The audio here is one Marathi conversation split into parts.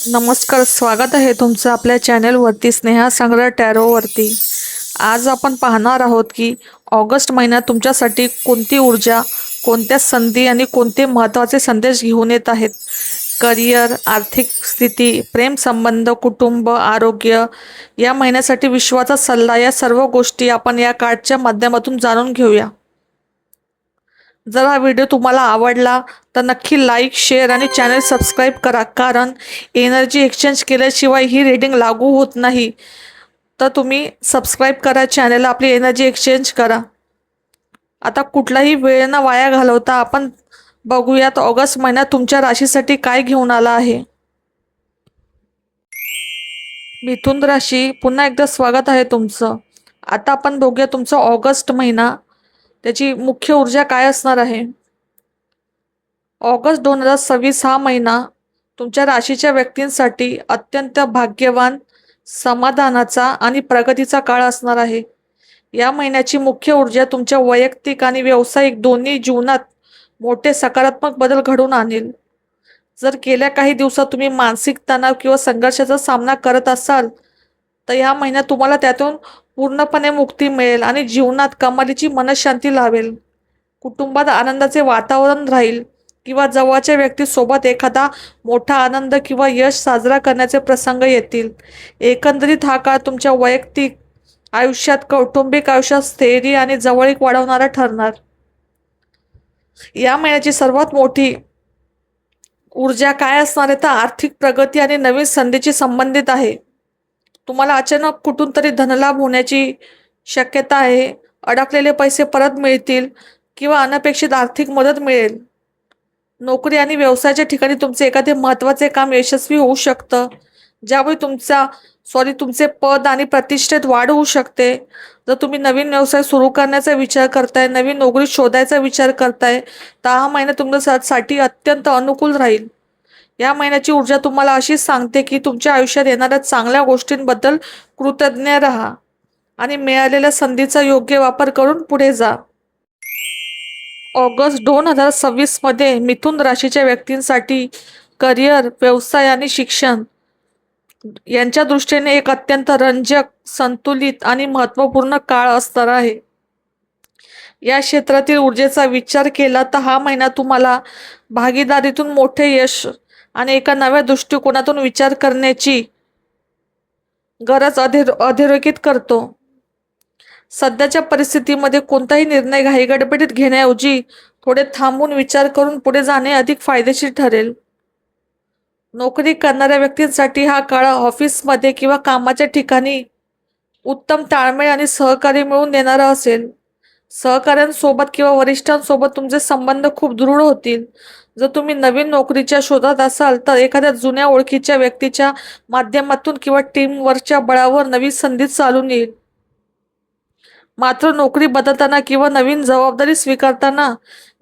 नमस्कार, स्वागत आहे तुमचं आपल्या चॅनेलवरती स्नेहा संग्रह टॅरोवरती. आज आपण पाहणार आहोत की ऑगस्ट महिन्यात तुमच्यासाठी कोणती ऊर्जा, कोणत्या संधी आणि कोणते महत्त्वाचे संदेश घेऊन येत आहेत. करिअर, आर्थिक स्थिती, प्रेमसंबंध, कुटुंब, आरोग्य या महिन्यासाठी विश्वाचा सल्ला, या सर्व गोष्टी आपण या कार्डच्या माध्यमातून जाणून घेऊया. जर हा व्हिडिओ तुम्हाला आवडला तर नक्की लाईक, शेअर आणि चॅनल सबस्क्राईब करा, कारण एनर्जी एक्सचेंज केल्याशिवाय ही रीडिंग लागू होत नाही. तर तुम्ही सबस्क्राईब करा चॅनलला, आपली एनर्जी एक्सचेंज करा. आता कुठलाही वेळ न वाया घालवता आपण बघूयात ऑगस्ट महिन्यात तुमच्या राशीसाठी काय घेऊन आला आहे. मिथुन राशी, पुन्हा एकदा स्वागत आहे तुमचं. आता आपण बघूया तुमचा ऑगस्ट महिना, त्याची मुख्य ऊर्जा काय असणार आहे. ऑगस्ट 2026 हा महिना तुमच्या राशीच्या व्यक्तींसाठी अत्यंत भाग्यवान, समाधानाचा आणि प्रगतीचा काळ असणार आहे. या महिन्याची मुख्य ऊर्जा तुमच्या वैयक्तिक आणि व्यावसायिक दोन्ही जीवनात मोठे सकारात्मक बदल घडवून आणेल. जर गेल्या काही दिवसात तुम्ही मानसिक तणाव किंवा संघर्षाचा सामना करत असाल तर या महिन्यात तुम्हाला त्यातून पूर्णपणे मुक्ती मिळेल आणि जीवनात कमालीची मनशांती लाभेल. कुटुंबात आनंदाचे वातावरण राहील किंवा जवळच्या व्यक्तीसोबत एखादा मोठा आनंद किंवा यश साजरा करण्याचे प्रसंग येतील. एकंदरीत हा काळ तुमच्या वैयक्तिक आयुष्यात, कौटुंबिक आयुष्यात स्थैर्य आणि जवळीक वाढवणारा ठरणार. या महिन्याची सर्वात मोठी ऊर्जा काय असणार आहे तर आर्थिक प्रगती आणि नवीन संधीची संबंधित आहे. तुम्हाला अचानक कुठून तरी धनलाभ होण्याची शक्यता आहे. अडकलेले पैसे परत मिळतील किंवा अनपेक्षित आर्थिक मदत मिळेल. नोकरी आणि व्यवसायाच्या ठिकाणी तुमचे एखादे महत्त्वाचे काम यशस्वी होऊ शकतं, ज्यामुळे तुमचे पद आणि प्रतिष्ठेत वाढ होऊ शकते. जर तुम्ही नवीन व्यवसाय सुरू करण्याचा विचार करताय, नवीन नोकरी शोधायचा विचार करताय तर हा महिना तुमच्यासाठी अत्यंत अनुकूल राहील. या महिन्याची ऊर्जा तुम्हाला अशीच सांगते की तुमच्या आयुष्यात येणाऱ्या चांगल्या गोष्टींबद्दल कृतज्ञ राहा आणि मिळालेल्या संधीचा योग्य वापर करून पुढे जा. ऑगस्ट 2026 मध्ये मिथुन राशीच्या व्यक्तींसाठी करिअर, व्यवसाय आणि शिक्षण यांच्या दृष्टीने एक अत्यंत रंजक, संतुलित आणि महत्त्वपूर्ण काळ असणार आहे. या क्षेत्रातील ऊर्जेचा विचार केला तर हा महिना तुम्हाला भागीदारीतून मोठे यश आणि एका नव्या दृष्टिकोनातून विचार करण्याची गरज अधोरेखित करतो. सध्याच्या परिस्थितीमध्ये कोणताही निर्णय घाईगडबडीत घेण्याऐवजी थोडे थांबून विचार करून पुढे जाणे अधिक फायदेशीर ठरेल. नोकरी करणाऱ्या व्यक्तींसाठी हा काळ ऑफिसमध्ये किंवा कामाच्या ठिकाणी उत्तम ताळमेळ आणि सहकार्य मिळवून देणारा असेल. सहकाऱ्यांसोबत किंवा वरिष्ठांसोबत तुमचे संबंध खूप दृढ होतील. जर तुम्ही नवीन नोकरीच्या शोधात असाल तर एखाद्या जुन्या ओळखीच्या व्यक्तीच्या माध्यमातून किंवा टीमवर्कच्या बळावर नवी संधी चालून येईल. मात्र नोकरी बदलताना किंवा नवीन जबाबदारी स्वीकारताना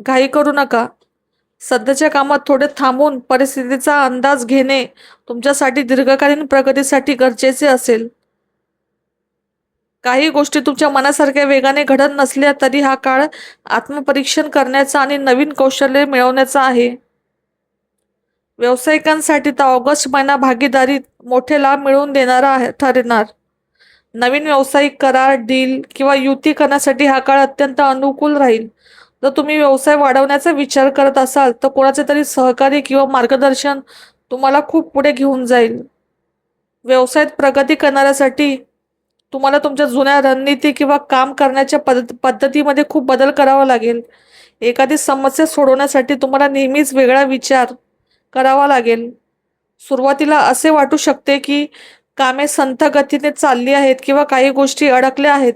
घाई करू नका. सध्याच्या कामात थोडे थांबून परिस्थितीचा अंदाज घेणे तुमच्यासाठी दीर्घकालीन प्रगतीसाठी गरजेचे असेल. काही गोष्टी तुमच्या मनासारख्या वेगाने घडत नसल्या तरी हा काळ आत्मपरीक्षण करण्याचा आणि नवीन कौशल्य मिळवण्याचा आहे. व्यावसायिकांसाठी तर ऑगस्ट महिना भागीदारीत मोठे लाभ मिळवून देणारा ठरणार. नवीन व्यावसायिक करार, डील किंवा युती करण्यासाठी हा काळ अत्यंत अनुकूल राहील. जर तुम्ही व्यवसाय वाढवण्याचा विचार करत असाल तर कोणाचे तरी सहकार्य किंवा मार्गदर्शन तुम्हाला खूप पुढे घेऊन जाईल. व्यवसायात प्रगती करण्यासाठी तुम्हाला तुमच्या जुन्या रणनीती किंवा काम करण्याच्या पद्धतीमध्ये खूप बदल करावा लागेल. एखादी समस्या सोडवण्यासाठी तुम्हाला नेहमीच वेगळा विचार करावा लागेल. सुरुवातीला असे वाटू शकते की कामे संथ गतीने चालली आहेत किंवा काही गोष्टी अडकल्या आहेत,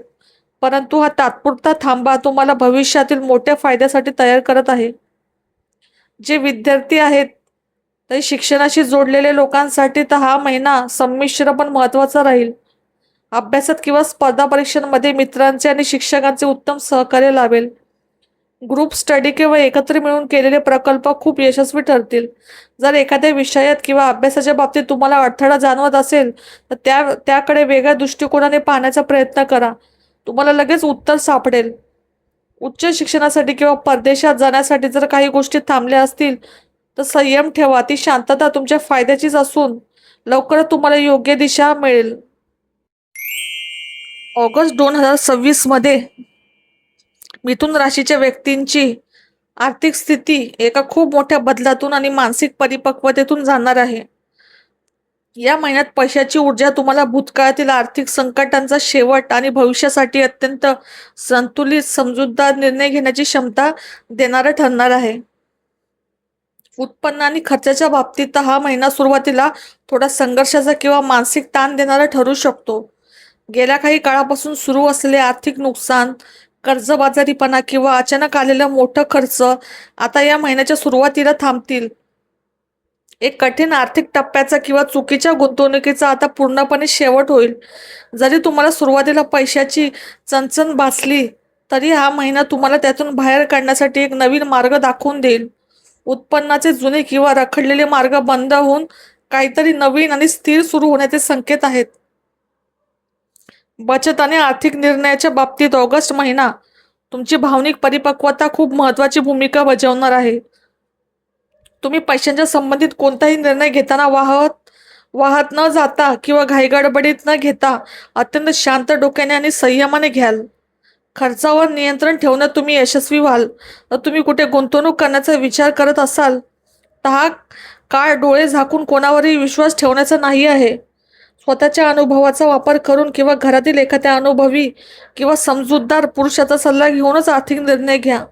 परंतु हा तात्पुरता थांबा तुम्हाला भविष्यातील मोठ्या फायद्यासाठी तयार करत आहे. जे विद्यार्थी आहेत तर शिक्षणाशी जोडलेल्या लोकांसाठी तर हा महिना संमिश्र पण महत्त्वाचा राहील. अभ्यासात किंवा स्पर्धा परीक्षांमध्ये मित्रांचे आणि शिक्षकांचे उत्तम सहकार्य लाभेल. ग्रुप स्टडी किंवा एकत्र मिळून केलेले प्रकल्प खूप यशस्वी ठरतील. जर एखाद्या विषयात किंवा अभ्यासाच्या बाबतीत तुम्हाला अडथळा जाणवत असेल तर त्याकडे वेगळ्या दृष्टिकोनाने पाहण्याचा प्रयत्न करा. तुम्हाला लगेच उत्तर सापडेल. उच्च शिक्षणासाठी किंवा परदेशात जाण्यासाठी जर काही गोष्टी थांबल्या असतील तर संयम ठेवा. ती शांतता तुमच्या फायद्याचीच असून लवकरच तुम्हाला योग्य दिशा मिळेल. ऑगस्ट 2026 मध्ये मिथुन राशीच्या व्यक्तींची आर्थिक स्थिती एका खूप मोठ्या बदलातून आणि मानसिक परिपक्वतेतून जाणार आहे. या महिन्यात पैशाची ऊर्जा तुम्हाला भूतकाळातील आर्थिक संकटांचा शेवट आणि भविष्यासाठी अत्यंत संतुलित समजूतदार निर्णय घेण्याची क्षमता देणारा ठरणार आहे. उत्पन्न आणि खर्चाच्या बाबतीत हा महिना सुरुवातीला थोडा संघर्षाचा किंवा मानसिक ताण देणारा ठरू शकतो. गेल्या काही काळापासून सुरू असलेले आर्थिक नुकसान, कर्जबाजारीपणा किंवा अचानक आलेला मोठा खर्च आता या महिन्याच्या सुरुवातीला थांबतील. एक कठीण आर्थिक टप्प्याचा किंवा चुकीच्या गुंतवणुकीचा आता पूर्णपणे शेवट होईल. जरी तुम्हाला सुरुवातीला पैशाची चणचण भासली तरी हा महिना तुम्हाला त्यातून बाहेर काढण्यासाठी एक नवीन मार्ग दाखवून देईल. उत्पन्नाचे जुने किंवा रखडलेले मार्ग बंद होऊन काहीतरी नवीन आणि स्थिर सुरू होण्याचे संकेत आहेत. बचत आणि आर्थिक निर्णयाच्या बाबतीत ऑगस्ट महिना तुमची भावनिक परिपक्वता खूप महत्त्वाची भूमिका बजावणार आहे. तुम्ही पैशांच्या संबंधित कोणताही निर्णय घेताना वाहत वाहत न जाता किंवा घाईगडबडीत न घेता अत्यंत शांत डोक्याने आणि संयमाने घ्याल. खर्चावर नियंत्रण ठेवण्यात तुम्ही यशस्वी व्हाल. तर तुम्ही कुठे गुंतवणूक करण्याचा विचार करत असाल तर हा काळ डोळे झाकून कोणावरही विश्वास ठेवण्याचा नाही आहे. स्वतःच्या अनुभवाचा वापर करून किंवा घरातील एखाद्या अनुभवी किंवा समजूतदार पुरुषाचा सल्ला घेऊनच आर्थिक निर्णय घ्या.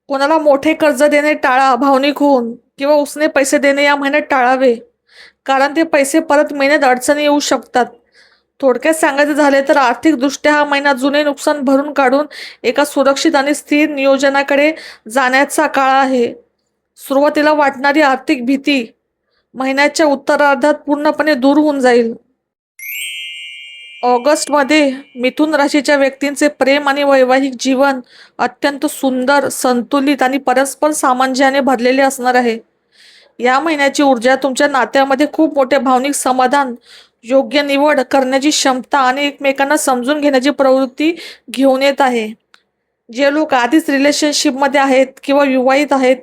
कोणाला मोठे कर्ज देणे टाळा. भावनिक होऊन किंवा उसने पैसे देणे या महिन्यात टाळावे, कारण ते पैसे परत मिळण्यात अडचणी येऊ शकतात. थोडक्यात सांगायचे झाले तर आर्थिकदृष्ट्या हा महिना जुने नुकसान भरून काढून एका सुरक्षित आणि स्थिर नियोजनाकडे जाण्याचा काळ आहे. सुरुवातीला वाटणारी आर्थिक भीती महिन्याच्या उत्तरार्धात पूर्णपणे दूर होऊन जाईल. ऑगस्टमध्ये मिथुन राशीच्या व्यक्तींचे प्रेम आणि वैवाहिक जीवन अत्यंत सुंदर, संतुलित आणि परस्पर सामंजस्याने भरलेले असणार आहे. या महिन्याची ऊर्जा तुमच्या नात्यामध्ये खूप मोठे भावनिक समाधान, योग्य निवड करण्याची क्षमता आणि एकमेकांना समजून घेण्याची प्रवृत्ती घेऊन येत आहे. जे लोक आधीच रिलेशनशिपमध्ये आहेत किंवा विवाहित आहेत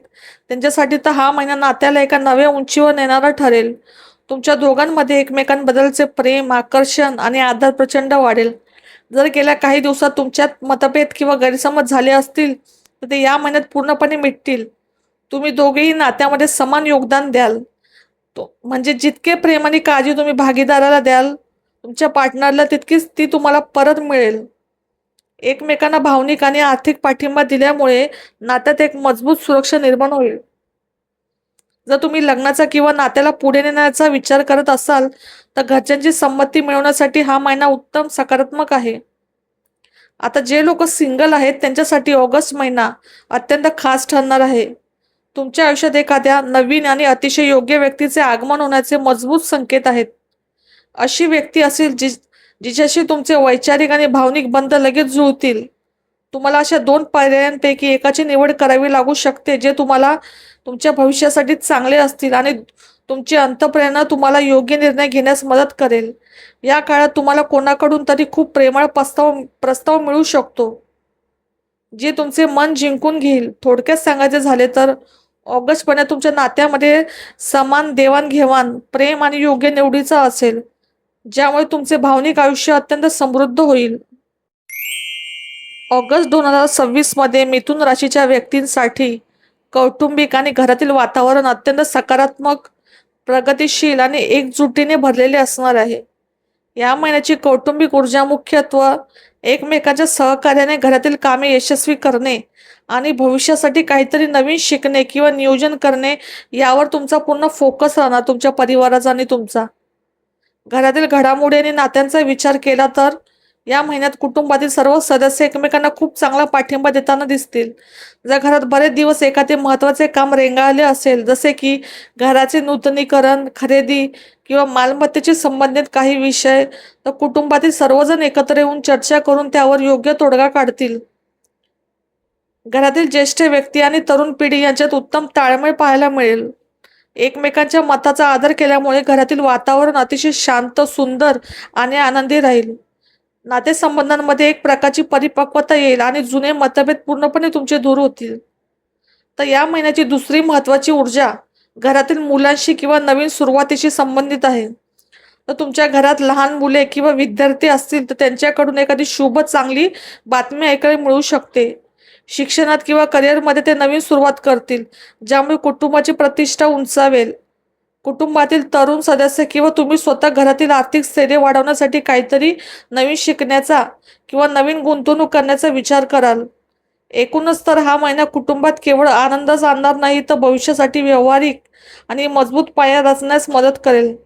त्यांच्यासाठी तर हा महिना नात्याला एका नव्या उंचीवर नेणारा ठरेल. तुमच्या दोघांमध्ये एकमेकांबद्दलचे प्रेम, आकर्षण आणि आदर प्रचंड वाढेल. जर गेल्या काही दिवसात तुमच्यात मतभेद किंवा गैरसमज झाले असतील तर ते या महिन्यात पूर्णपणे मिटतील. तुम्ही दोघेही नात्यामध्ये समान योगदान द्याल. म्हणजे जितके प्रेम आणि काळजी तुम्ही भागीदाराला द्याल तुमच्या पार्टनरला तितकीच ती तुम्हाला परत मिळेल. एकमेकांना भावनिक आणि आर्थिक पाठिंबा दिल्यामुळे नात्यात एक मजबूत सुरक्षा निर्माण होईल. जर तुम्ही लग्नाचा किंवा नात्याला पुढे नेण्याचा विचार करत असाल तर घरच्यांची संमती मिळवण्यासाठी हा महिना उत्तम सकारात्मक आहे. आता जे लोक सिंगल आहेत त्यांच्यासाठी ऑगस्ट महिना अत्यंत खास ठरणार आहे. तुमच्या आयुष्यात एखाद्या नवीन आणि अतिशय योग्य व्यक्तीचे आगमन होण्याचे मजबूत संकेत आहेत. अशी व्यक्ती असेल जिच्याशी तुमचे वैचारिक आणि भावनिक बंध लगेच जुळतील. तुम्हाला अशा दोन पर्यायांपैकी एकाची निवड करावी लागू शकते जे तुम्हाला तुमच्या भविष्यासाठी चांगले असतील आणि तुमची अंतःप्रेरणा तुम्हाला योग्य निर्णय घेण्यास मदत करेल. या काळात तुम्हाला कोणाकडून तरी खूप प्रेमळ प्रस्ताव मिळू शकतो जे तुमचे मन जिंकून घेईल. थोडक्यात सांगायचे झाले तर ऑगस्ट महिन्यात तुमच्या नात्यामध्ये समान देवाणघेवाण, प्रेम आणि योग्य निवडीचा असेल, ज्यामुळे तुमचे भावनिक आयुष्य अत्यंत समृद्ध होईल. ऑगस्ट 2026 मध्ये मिथुन राशीच्या व्यक्तींसाठी कौटुंबिक आणि घरातील वातावरण अत्यंत सकारात्मक, प्रगतिशील आणि एकजुटीने भरलेले असणार आहे. या महिन्याची कौटुंबिक ऊर्जा मुख्यत्वे एकमेकांच्या सहकार्याने घरातील कामे यशस्वी करणे आणि भविष्यासाठी काहीतरी नवीन शिकणे किंवा नियोजन करणे यावर तुमचा पूर्ण फोकस राहणार. तुमच्या परिवाराचा आणि तुमचा घरातील घडामोडी आणि नात्यांचा विचार केला तर या महिन्यात कुटुंबातील सर्व सदस्य एकमेकांना खूप चांगला पाठिंबा देताना दिसतील. जर घरात बरेच दिवस एखादे महत्त्वाचे काम रेंगाळले असेल, जसे की घराचे नूतनीकरण, खरेदी किंवा मालमत्तेशी संबंधित काही विषय, तर कुटुंबातील सर्वजण एकत्र येऊन चर्चा करून त्यावर योग्य तोडगा काढतील. घरातील ज्येष्ठ व्यक्ती आणि तरुण पिढी यांच्यात उत्तम ताळमेळ पाहायला मिळेल. एकमेकांच्या मताचा आदर केल्यामुळे घरातील वातावरण अतिशय शांत, सुंदर आणि आनंदी राहील. नातेसंबंधांमध्ये एक प्रकारची परिपक्वता येईल आणि जुने मतभेद पूर्णपणे तुमचे दूर होतील. तर या महिन्याची दुसरी महत्त्वाची ऊर्जा घरातील मुलांशी किंवा नवीन सुरुवातीशी संबंधित आहे. तर तुमच्या घरात लहान मुले किंवा विद्यार्थी असतील तर त्यांच्याकडून एखादी शुभ चांगली बातमी ऐकायला मिळू शकते. शिक्षणात किंवा करिअरमध्ये ते नवीन सुरुवात करतील, ज्यामुळे कुटुंबाची प्रतिष्ठा उंचावेल. कुटुंबातील तरुण सदस्य किंवा तुम्ही स्वतः घरातील आर्थिक स्थैर्य वाढवण्यासाठी काहीतरी नवीन शिकण्याचा किंवा नवीन गुंतवणूक करण्याचा विचार कराल. एकूणच तर हा महिना कुटुंबात केवळ आनंदच आणणार नाही, तर भविष्यासाठी व्यावहारिक आणि मजबूत पाया रचण्यास मदत करेल.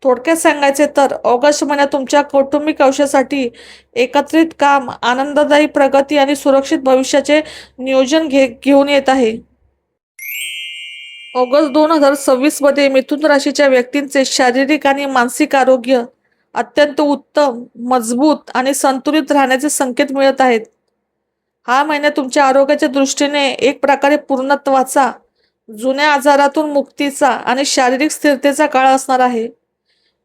थोडक्यात सांगायचे तर ऑगस्ट महिन्यात तुमच्या कौटुंबिक आयुष्यासाठी एकत्रित काम, आनंददायी प्रगती आणि सुरक्षित भविष्याचे नियोजन घेऊन येत आहे. ऑगस्ट 2026 मध्ये मिथुन राशीच्या व्यक्तींचे शारीरिक आणि मानसिक आरोग्य अत्यंत उत्तम, मजबूत आणि संतुलित राहण्याचे संकेत मिळत आहेत. हा महिना तुमच्या आरोग्याच्या दृष्टीने एक प्रकारे पूर्णत्वाचा, जुन्या आजारातून मुक्तीचा आणि शारीरिक स्थिरतेचा काळ असणार आहे.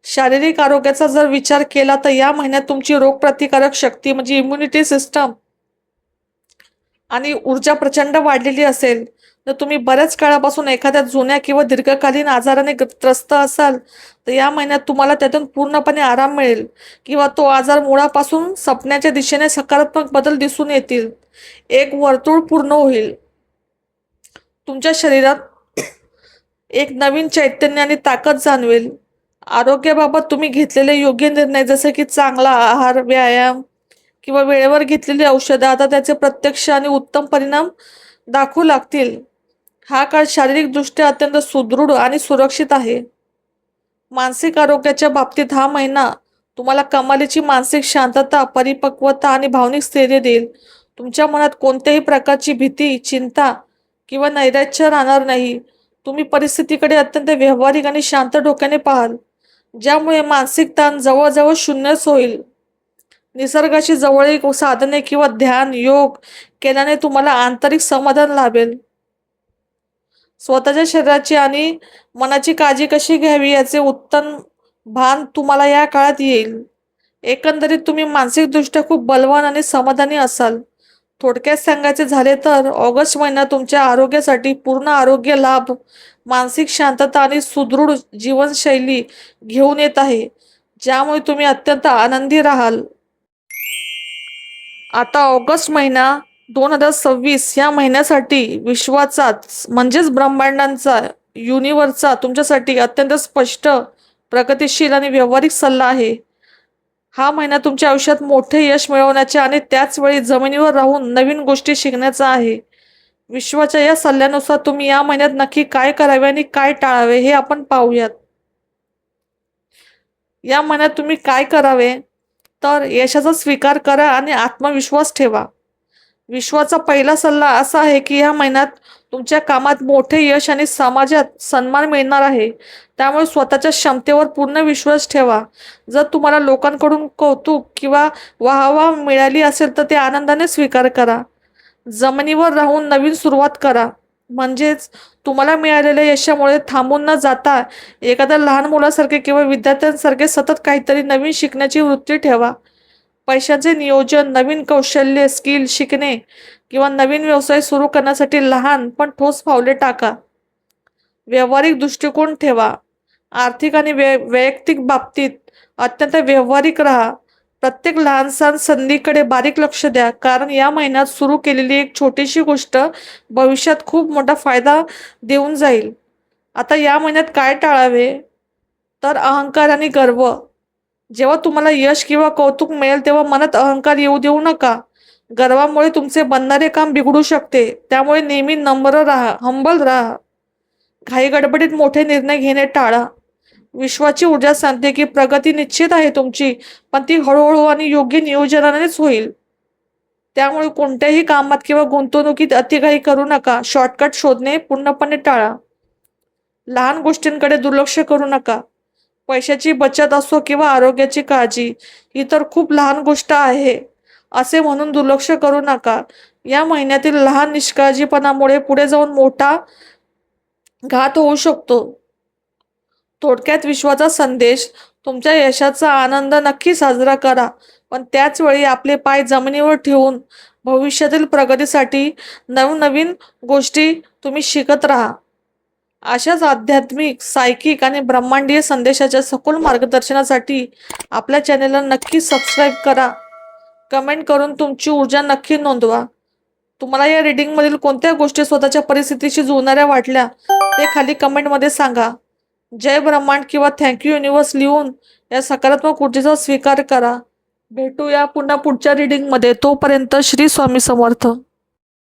शारीरिक आरोग्याचा जर विचार केला तर या महिन्यात तुमची रोगप्रतिकारक शक्ती म्हणजे इम्युनिटी सिस्टम आणि ऊर्जा प्रचंड वाढलेली असेल. जर तुम्ही बऱ्याच काळापासून एखाद्या जुन्या किंवा दीर्घकालीन आजाराने त्रस्त असाल तर या महिन्यात तुम्हाला त्यातून पूर्णपणे आराम मिळेल किंवा तो आजार मुळापासून सपण्याच्या दिशेने सकारात्मक बदल दिसून येतील. एक वर्तुळ पूर्ण होईल. तुमच्या शरीरात एक नवीन चैतन्य आणि ताकद जाणवेल. आरोग्याबाबत तुम्ही घेतलेले योग्य निर्णय जसे की चांगला आहार, व्यायाम किंवा वेळेवर घेतलेली औषधं आता त्याचे प्रत्यक्ष आणि उत्तम परिणाम दाखवू लागतील. हा काळ शारीरिकदृष्ट्या अत्यंत सुदृढ आणि सुरक्षित आहे. मानसिक आरोग्याच्या बाबतीत हा महिना तुम्हाला कमालीची मानसिक शांतता, परिपक्वता आणि भावनिक स्थैर्य देईल. तुमच्या मनात कोणत्याही प्रकारची भीती, चिंता किंवा नैराश्य राहणार नाही. तुम्ही परिस्थितीकडे अत्यंत व्यावहारिक आणि शांत डोक्याने पाहाल, ज्यामुळे मानसिक ताण जवळजवळ शून्यच होईल. निसर्गाशी जवळीक साधने किंवा ध्यान, योग केल्याने तुम्हाला आंतरिक समाधान लाभेल. स्वतःच्या शरीराची आणि मनाची काळजी कशी घ्यावी याचे उत्तम भान तुम्हाला या काळात येईल. एकंदरीत तुम्ही मानसिकदृष्ट्या खूप बलवान आणि समाधानी असाल. थोडक्यात सांगायचे झाले तर ऑगस्ट महिना तुमच्या आरोग्यासाठी पूर्ण आरोग्य लाभ, मानसिक शांतता आणि सुदृढ जीवनशैली घेऊन येत आहे, ज्यामुळे तुम्ही अत्यंत आनंदी राहाल. आता ऑगस्ट महिना 2026 या महिन्यासाठी विश्वाचाच म्हणजेच ब्रह्मांडांचा, युनिव्हर्सचा तुमच्यासाठी अत्यंत स्पष्ट, प्रगतिशील आणि व्यावहारिक सल्ला आहे. हा महिना तुमच्या आयुष्यात मोठे यश मिळवण्याच्या आणि त्याच वेळी जमिनीवर राहून नवीन गोष्टी शिकण्याचा आहे. विश्वाच्या या सल्ल्यानुसार तुम्ही या महिन्यात नक्की काय करावे आणि काय टाळावे हे आपण पाहूयात. या महिन्यात तुम्ही काय करावे तर यशाचा स्वीकार करा आणि आत्मविश्वास ठेवा. विश्वाचा पहिला सल्ला असा आहे की या महिन्यात तुमच्या कामात मोठे यश आणि समाजात सन्मान मिळणार आहे. त्यामुळे स्वतःच्या क्षमतेवर पूर्ण विश्वास ठेवा. जर तुम्हाला लोकांकडून कौतुक किंवा वाहवा मिळाली असेल तर ते आनंदाने स्वीकार करा. जमिनीवर राहून नवीन सुरुवात करा. म्हणजेच तुम्हाला मिळालेल्या यशामुळे थांबून न जाता एखाद्या लहान मुलासारखे किंवा विद्यार्थ्यांसारखे सतत काहीतरी नवीन शिकण्याची वृत्ती ठेवा. पैशाचे नियोजन, नवीन कौशल्य, स्किल शिकणे किंवा नवीन व्यवसाय सुरू करण्यासाठी लहान पण ठोस पावले टाका. व्यावहारिक दृष्टिकोन ठेवा. आर्थिक आणि वैयक्तिक बाबतीत अत्यंत व्यावहारिक राहा. प्रत्येक लहानसहान संधीकडे बारीक लक्ष द्या, कारण या महिन्यात सुरू केलेली एक छोटीशी गोष्ट भविष्यात खूप मोठा फायदा देऊन जाईल. आता या महिन्यात काय टाळावे तर अहंकार आणि गर्व. जेव्हा तुम्हाला यश किंवा कौतुक मिळेल तेव्हा मनात अहंकार येऊ देऊ नका. गर्वामुळे तुमचे बनणारे काम बिघडू शकते. त्यामुळे नेहमी नम्र राहा, हंबल राहा. घाई गडबडीत मोठे निर्णय घेणे टाळा. विश्वाची ऊर्जा सांगते की प्रगती निश्चित आहे तुमची, पण ती हळूहळू आणि योग्य नियोजनानेच होईल. त्यामुळे कोणत्याही कामात किंवा गुंतवणुकीत अतिघाई करू नका. शॉर्टकट शोधणे पूर्णपणे टाळा. लहान गोष्टींकडे दुर्लक्ष करू नका. पैशाची बचत असो किंवा आरोग्याची काळजी, ही तर खूप लहान गोष्ट आहे असे म्हणून दुर्लक्ष करू नका. या महिन्यातील लहान निष्काळजीपणामुळे पुढे जाऊन मोठा घात होऊ शकतो. थोडक्यात विश्वाचा संदेश, तुमच्या यशाचा आनंद नक्की साजरा करा, पण त्याच वेळी आपले पाय जमिनीवर ठेवून भविष्यातील प्रगतीसाठी नवनवीन गोष्टी तुम्ही शिकत राहा. अशाच आध्यात्मिक, सायकिक आणि ब्रह्मांडीय संदेशाच्या सखोल मार्गदर्शनासाठी आपल्या चॅनेलला नक्की सबस्क्राईब करा. कमेंट करून तुमची ऊर्जा नक्की नोंदवा. तुम्हाला या रीडिंगमधील कोणत्या गोष्टी स्वतःच्या परिस्थितीशी जुळणाऱ्या वाटल्या ते खाली कमेंटमध्ये सांगा. जय ब्रह्मांड किंवा थँक्यू युनिवर्स लिहून या सकारात्मक ऊर्जेचा स्वीकार करा. भेटूया पुन्हा पुढच्या रीडिंगमध्ये. तोपर्यंत श्री स्वामी समर्थ.